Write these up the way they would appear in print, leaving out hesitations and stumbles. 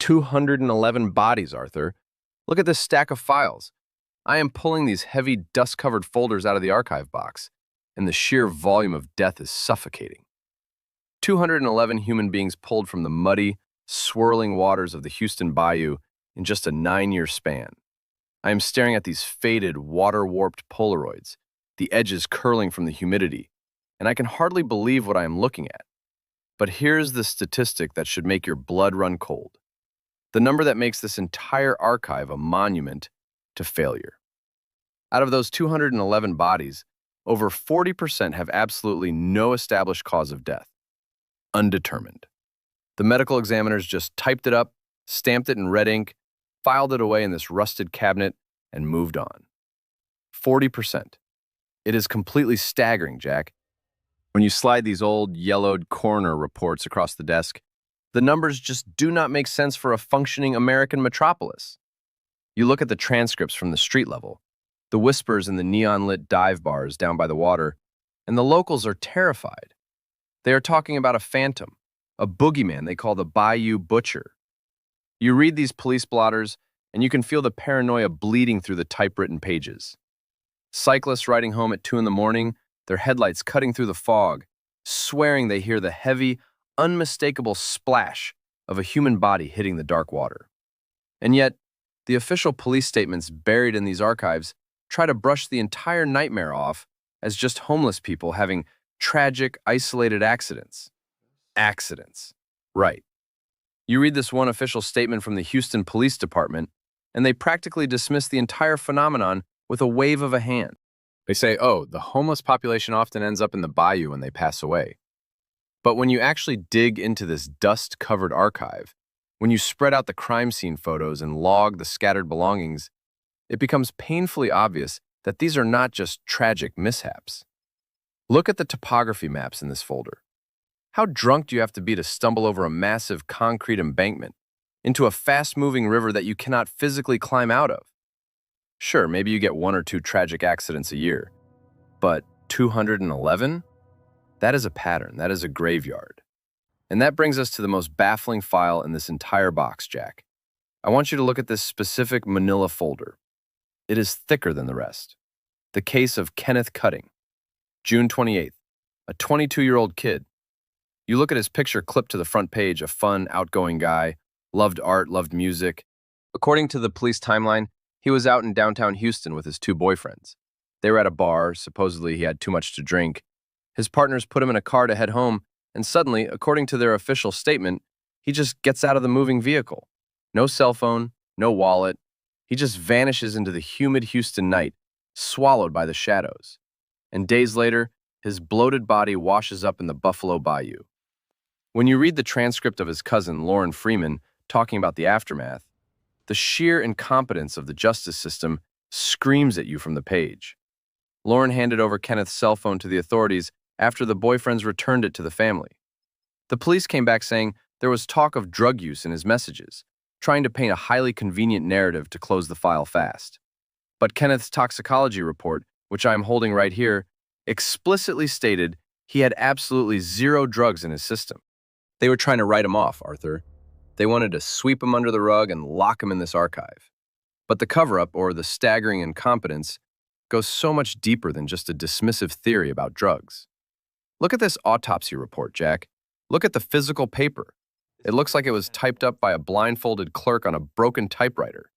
211 bodies, Arthur. Look at this stack of files. I am pulling these heavy, dust-covered folders out of the archive box, and the sheer volume of death is suffocating. 211 human beings pulled from the muddy, swirling waters of the Houston Bayou in just a 9-year span. I am staring at these faded, water-warped Polaroids, the edges curling from the humidity, and I can hardly believe what I am looking at. But here's the statistic that should make your blood run cold. The number that makes this entire archive a monument to failure. Out of those 211 bodies, over 40% have absolutely no established cause of death. Undetermined. The medical examiners just typed it up, stamped it in red ink, filed it away in this rusted cabinet, and moved on. 40%. It is completely staggering, Jack. When you slide these old, yellowed coroner reports across the desk, the numbers just do not make sense for a functioning American metropolis. You look at the transcripts from the street level, the whispers in the neon-lit dive bars down by the water, and the locals are terrified. They are talking about a phantom, a boogeyman they call the Bayou Butcher. You read these police blotters, and you can feel the paranoia bleeding through the typewritten pages. Cyclists riding home at 2 in the morning, their headlights cutting through the fog, swearing they hear the heavy, unmistakable splash of a human body hitting the dark water. And yet, the official police statements buried in these archives try to brush the entire nightmare off as just homeless people having tragic, isolated accidents. Accidents. Right. You read this one official statement from the Houston Police Department, and they practically dismiss the entire phenomenon with a wave of a hand. They say, oh, the homeless population often ends up in the bayou when they pass away. But when you actually dig into this dust-covered archive, when you spread out the crime scene photos and log the scattered belongings, it becomes painfully obvious that these are not just tragic mishaps. Look at the topography maps in this folder. How drunk do you have to be to stumble over a massive concrete embankment into a fast-moving river that you cannot physically climb out of? Sure, maybe you get 1 or 2 tragic accidents a year, but 211? That is a pattern. That is a graveyard. And that brings us to the most baffling file in this entire box, Jack. I want you to look at this specific manila folder. It is thicker than the rest. The case of Kenneth Cutting, June 28th, a 22-year-old kid. You look at his picture clipped to the front page, a fun, outgoing guy, loved art, loved music. According to the police timeline, he was out in downtown Houston with his 2 boyfriends. They were at a bar, supposedly he had too much to drink. His partners put him in a car to head home, and suddenly, according to their official statement, he just gets out of the moving vehicle. No cell phone, no wallet. He just vanishes into the humid Houston night, swallowed by the shadows. And days later, his bloated body washes up in the Buffalo Bayou. When you read the transcript of his cousin, Lauren Freeman, talking about the aftermath, the sheer incompetence of the justice system screams at you from the page. Lauren handed over Kenneth's cell phone to the authorities after the boyfriends returned it to the family. The police came back saying there was talk of drug use in his messages, trying to paint a highly convenient narrative to close the file fast. But Kenneth's toxicology report, which I am holding right here, explicitly stated he had absolutely 0 drugs in his system. They were trying to write him off, Arthur. They wanted to sweep him under the rug and lock him in this archive. But the cover-up, or the staggering incompetence, goes so much deeper than just a dismissive theory about drugs. Look at this autopsy report, Jack. Look at the physical paper. It looks like it was typed up by a blindfolded clerk on a broken typewriter.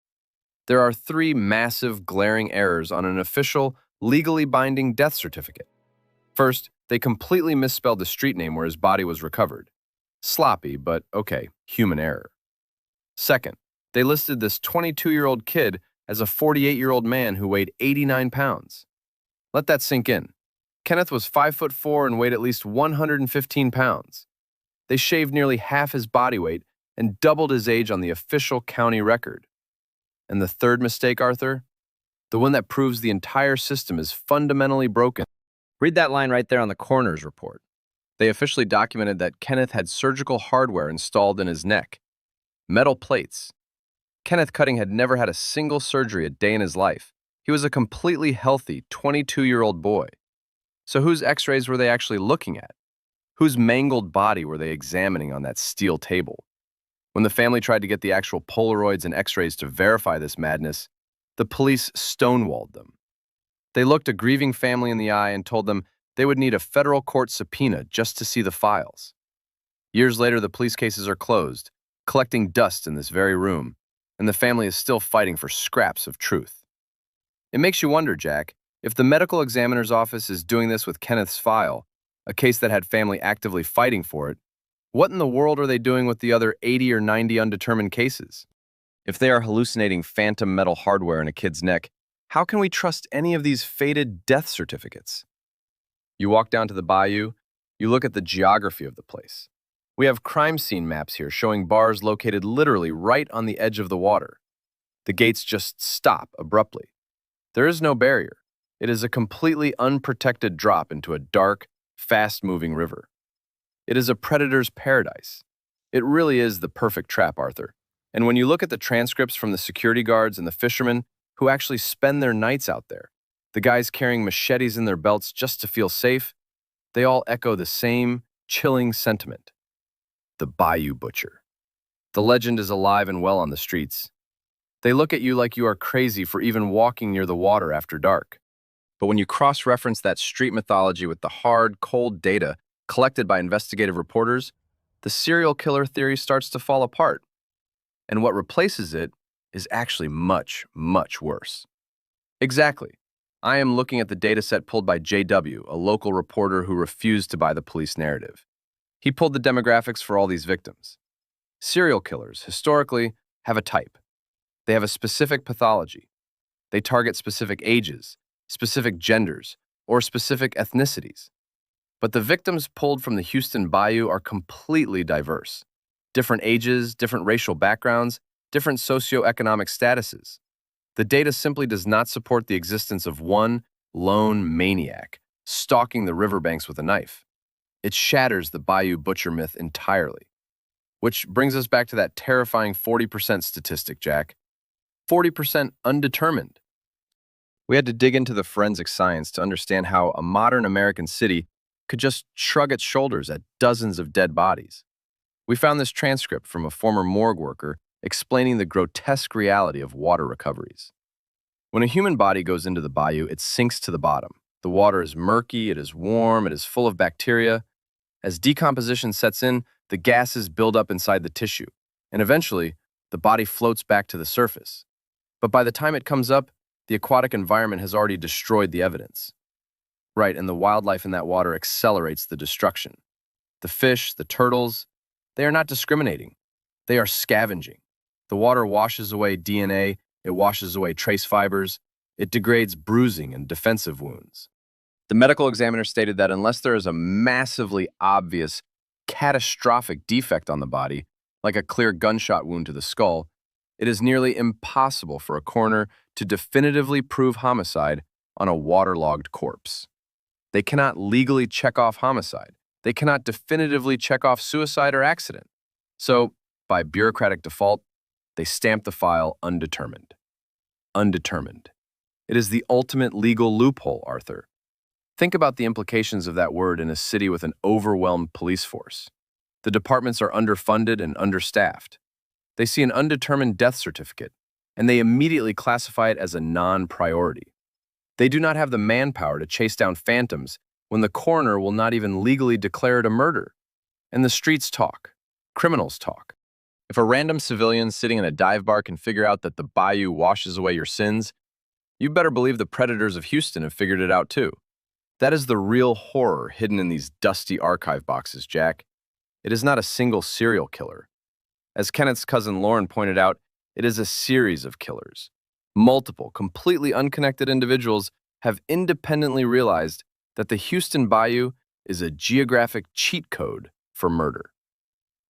There are 3 massive, glaring errors on an official, legally binding death certificate. First, they completely misspelled the street name where his body was recovered. Sloppy, but okay, human error. Second, they listed this 22-year-old kid as a 48-year-old man who weighed 89 pounds. Let that sink in. Kenneth was 5'4" and weighed at least 115 pounds. They shaved nearly half his body weight and doubled his age on the official county record. And the third mistake, Arthur? The one that proves the entire system is fundamentally broken. Read that line right there on the coroner's report. They officially documented that Kenneth had surgical hardware installed in his neck. Metal plates. Kenneth Cutting had never had a single surgery a day in his life. He was a completely healthy 22-year-old boy. So whose x-rays were they actually looking at? Whose mangled body were they examining on that steel table? When the family tried to get the actual Polaroids and X-rays to verify this madness, the police stonewalled them. They looked a grieving family in the eye and told them they would need a federal court subpoena just to see the files. Years later, the police cases are closed, collecting dust in this very room, and the family is still fighting for scraps of truth. It makes you wonder, Jack, if the medical examiner's office is doing this with Kenneth's file, a case that had family actively fighting for it, what in the world are they doing with the other 80 or 90 undetermined cases? If they are hallucinating phantom metal hardware in a kid's neck, how can we trust any of these faded death certificates? You walk down to the bayou, you look at the geography of the place. We have crime scene maps here showing bars located literally right on the edge of the water. The gates just stop abruptly. There is no barrier. It is a completely unprotected drop into a dark, fast-moving river. It is a predator's paradise. It really is the perfect trap, Arthur. And when you look at the transcripts from the security guards and the fishermen who actually spend their nights out there, the guys carrying machetes in their belts just to feel safe, they all echo the same chilling sentiment. The Bayou Butcher. The legend is alive and well on the streets. They look at you like you are crazy for even walking near the water after dark. But when you cross-reference that street mythology with the hard, cold data collected by investigative reporters, the serial killer theory starts to fall apart. And what replaces it is actually much, much worse. Exactly. I am looking at the dataset pulled by JW, a local reporter who refused to buy the police narrative. He pulled the demographics for all these victims. Serial killers, historically, have a type. They have a specific pathology. They target specific ages, specific genders, or specific ethnicities. But the victims pulled from the Houston Bayou are completely diverse. Different ages, different racial backgrounds, different socioeconomic statuses. The data simply does not support the existence of one lone maniac stalking the riverbanks with a knife. It shatters the Bayou Butcher myth entirely. Which brings us back to that terrifying 40% statistic, Jack. 40% undetermined. We had to dig into the forensic science to understand how a modern American city could just shrug its shoulders at dozens of dead bodies. We found this transcript from a former morgue worker explaining the grotesque reality of water recoveries. When a human body goes into the bayou, it sinks to the bottom. The water is murky, it is warm, it is full of bacteria. As decomposition sets in, the gases build up inside the tissue, and eventually, the body floats back to the surface. But by the time it comes up, the aquatic environment has already destroyed the evidence. Right, and the wildlife in that water accelerates the destruction. The fish, the turtles, they are not discriminating. They are scavenging. The water washes away DNA, it washes away trace fibers, it degrades bruising and defensive wounds. The medical examiner stated that unless there is a massively obvious, catastrophic defect on the body, like a clear gunshot wound to the skull, it is nearly impossible for a coroner to definitively prove homicide on a waterlogged corpse. They cannot legally check off homicide. They cannot definitively check off suicide or accident. So, by bureaucratic default, they stamp the file undetermined. Undetermined. It is the ultimate legal loophole, Arthur. Think about the implications of that word in a city with an overwhelmed police force. The departments are underfunded and understaffed. They see an undetermined death certificate, and they immediately classify it as a non-priority. They do not have the manpower to chase down phantoms when the coroner will not even legally declare it a murder. And the streets talk. Criminals talk. If a random civilian sitting in a dive bar can figure out that the bayou washes away your sins, you better believe the predators of Houston have figured it out too. That is the real horror hidden in these dusty archive boxes, Jack. It is not a single serial killer. As Kenneth's cousin Lauren pointed out, it is a series of killers. Multiple, completely unconnected individuals have independently realized that the Houston Bayou is a geographic cheat code for murder.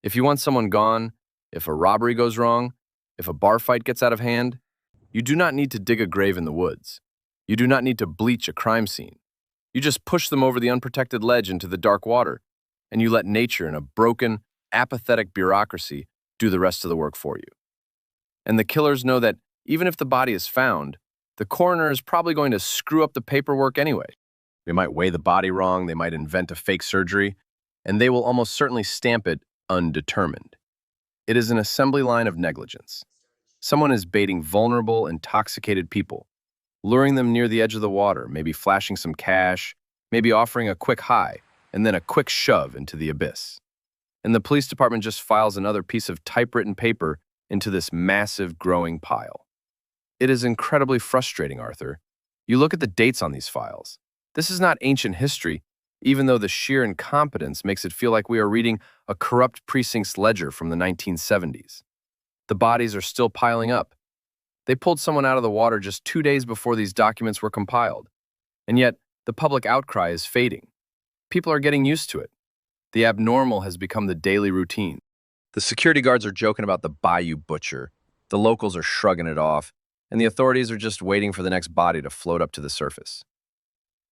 If you want someone gone, if a robbery goes wrong, if a bar fight gets out of hand, you do not need to dig a grave in the woods. You do not need to bleach a crime scene. You just push them over the unprotected ledge into the dark water, and you let nature and a broken, apathetic bureaucracy do the rest of the work for you. And the killers know that even if the body is found, the coroner is probably going to screw up the paperwork anyway. They might weigh the body wrong, they might invent a fake surgery, and they will almost certainly stamp it undetermined. It is an assembly line of negligence. Someone is baiting vulnerable, intoxicated people, luring them near the edge of the water, maybe flashing some cash, maybe offering a quick high, and then a quick shove into the abyss. And the police department just files another piece of typewritten paper into this massive, growing pile. It is incredibly frustrating, Arthur. You look at the dates on these files. This is not ancient history, even though the sheer incompetence makes it feel like we are reading a corrupt precinct's ledger from the 1970s. The bodies are still piling up. They pulled someone out of the water just 2 days before these documents were compiled. And yet, the public outcry is fading. People are getting used to it. The abnormal has become the daily routine. The security guards are joking about the Bayou Butcher. The locals are shrugging it off, and the authorities are just waiting for the next body to float up to the surface.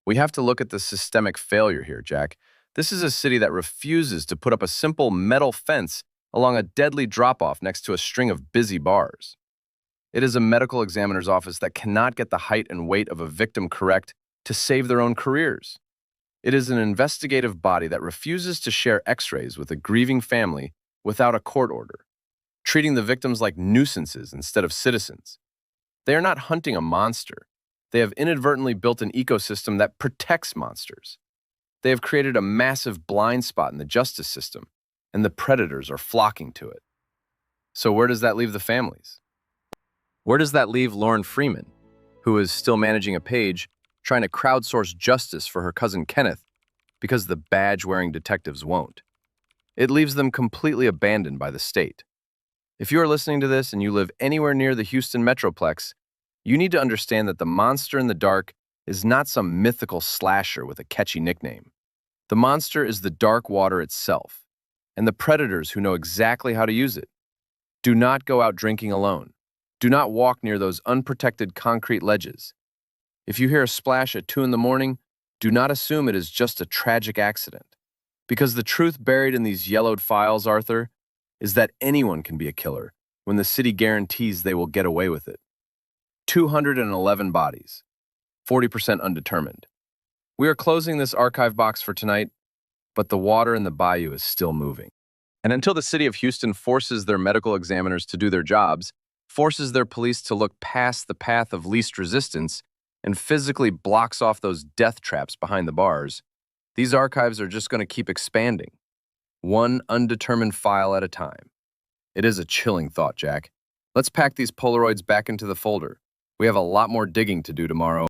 We have to look at the systemic failure here, Jack. This is a city that refuses to put up a simple metal fence along a deadly drop-off next to a string of busy bars. It is a medical examiner's office that cannot get the height and weight of a victim correct to save their own careers. It is an investigative body that refuses to share x-rays with a grieving family without a court order, treating the victims like nuisances instead of citizens. They are not hunting a monster. They have inadvertently built an ecosystem that protects monsters. They have created a massive blind spot in the justice system, and the predators are flocking to it. So where does that leave the families? Where does that leave Lauren Freeman, who is still managing a page, trying to crowdsource justice for her cousin Kenneth because the badge-wearing detectives won't? It leaves them completely abandoned by the state. If you are listening to this and you live anywhere near the Houston Metroplex, you need to understand that the monster in the dark is not some mythical slasher with a catchy nickname. The monster is the dark water itself, and the predators who know exactly how to use it. Do not go out drinking alone. Do not walk near those unprotected concrete ledges. If you hear a splash at 2 in the morning, do not assume it is just a tragic accident. Because the truth buried in these yellowed files, Arthur, is that anyone can be a killer when the city guarantees they will get away with it. 211 bodies, 40% undetermined. We are closing this archive box for tonight, but the water in the bayou is still moving. And until the city of Houston forces their medical examiners to do their jobs, forces their police to look past the path of least resistance, and physically blocks off those death traps behind the bars, these archives are just going to keep expanding, one undetermined file at a time. It is a chilling thought, Jack. Let's pack these Polaroids back into the folder. We have a lot more digging to do tomorrow.